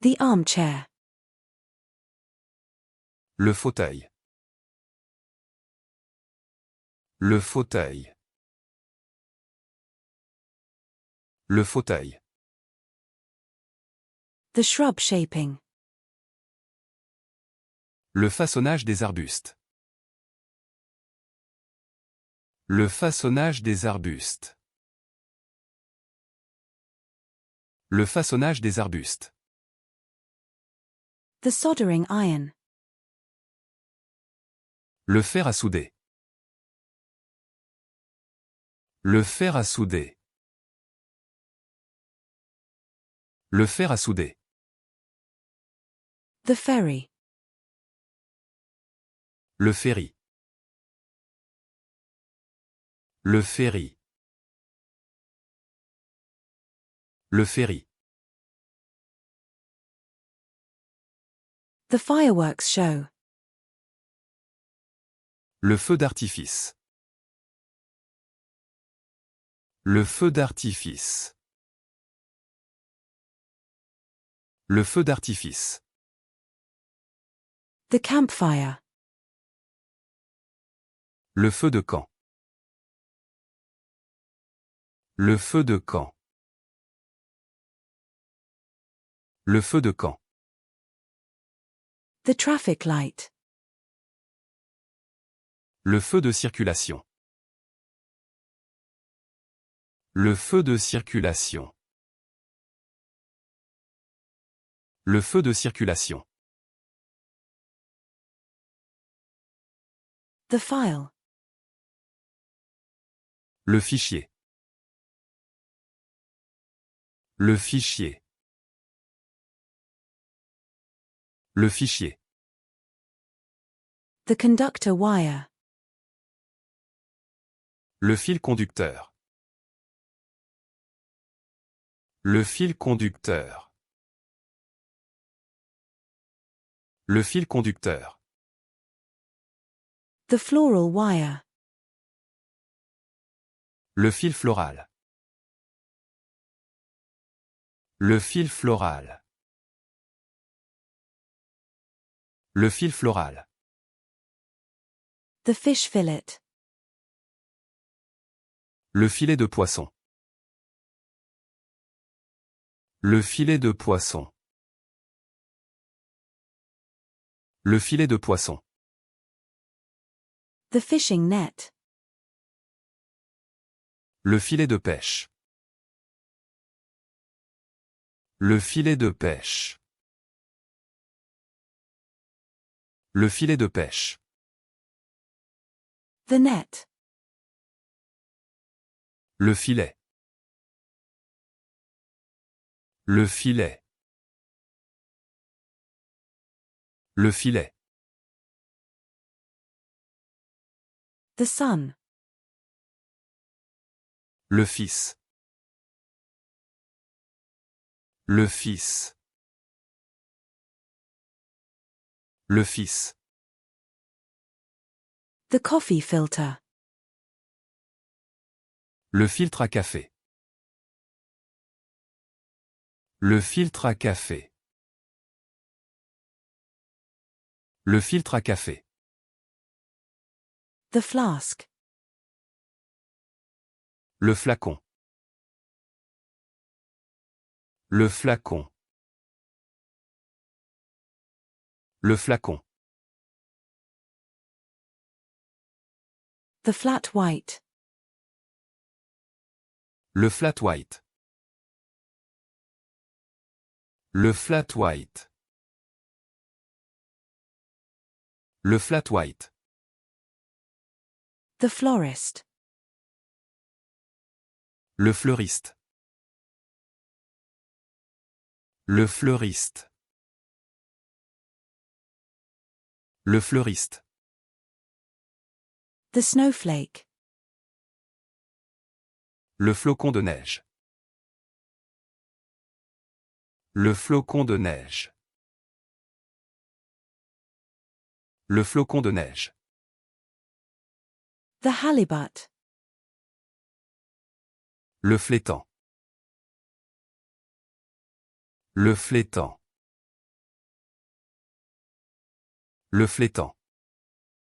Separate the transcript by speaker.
Speaker 1: The armchair.
Speaker 2: Le fauteuil. Le fauteuil. Le fauteuil.
Speaker 1: The shrub shaping.
Speaker 2: Le façonnage des arbustes. Le façonnage des arbustes. Le façonnage des arbustes.
Speaker 1: The soldering iron.
Speaker 2: Le fer à souder. Le fer à souder. Le fer à souder.
Speaker 1: The ferry.
Speaker 2: Le ferry. Le ferry. Le ferry.
Speaker 1: The fireworks show.
Speaker 2: Le feu d'artifice. Le feu d'artifice. Le feu d'artifice.
Speaker 1: The campfire.
Speaker 2: Le feu de camp. Le feu de camp. Le feu de camp.
Speaker 1: The traffic light.
Speaker 2: Le feu de circulation. Le feu de circulation. Le feu de circulation.
Speaker 1: The file.
Speaker 2: Le fichier. Le fichier. Le fichier.
Speaker 1: The conductor wire.
Speaker 2: Le fil conducteur. Le fil conducteur. Le fil conducteur.
Speaker 1: The floral wire.
Speaker 2: Le fil floral. Le fil floral. Le fil floral.
Speaker 1: The fish fillet.
Speaker 2: Le filet de poisson. Le filet de poisson. Le filet de poisson.
Speaker 1: The fishing net.
Speaker 2: Le filet de pêche. Le filet de pêche. Le filet de pêche.
Speaker 1: The net.
Speaker 2: Le filet. Le filet. Le filet.
Speaker 1: The son.
Speaker 2: Le fils. Le fils. Le fils.
Speaker 1: The coffee filter.
Speaker 2: Le filtre à café. Le filtre à café. Le filtre à café.
Speaker 1: The flask.
Speaker 2: Le flacon. Le flacon. Le flacon.
Speaker 1: The flat white.
Speaker 2: Le flat white. Le flat white. Le flat white.
Speaker 1: The florist.
Speaker 2: Le fleuriste. Le fleuriste. Le fleuriste.
Speaker 1: The snowflake.
Speaker 2: Le flocon de neige. Le flocon de neige. Le flocon de neige.
Speaker 1: The halibut.
Speaker 2: Le flétan. Le flétan. Le flétan.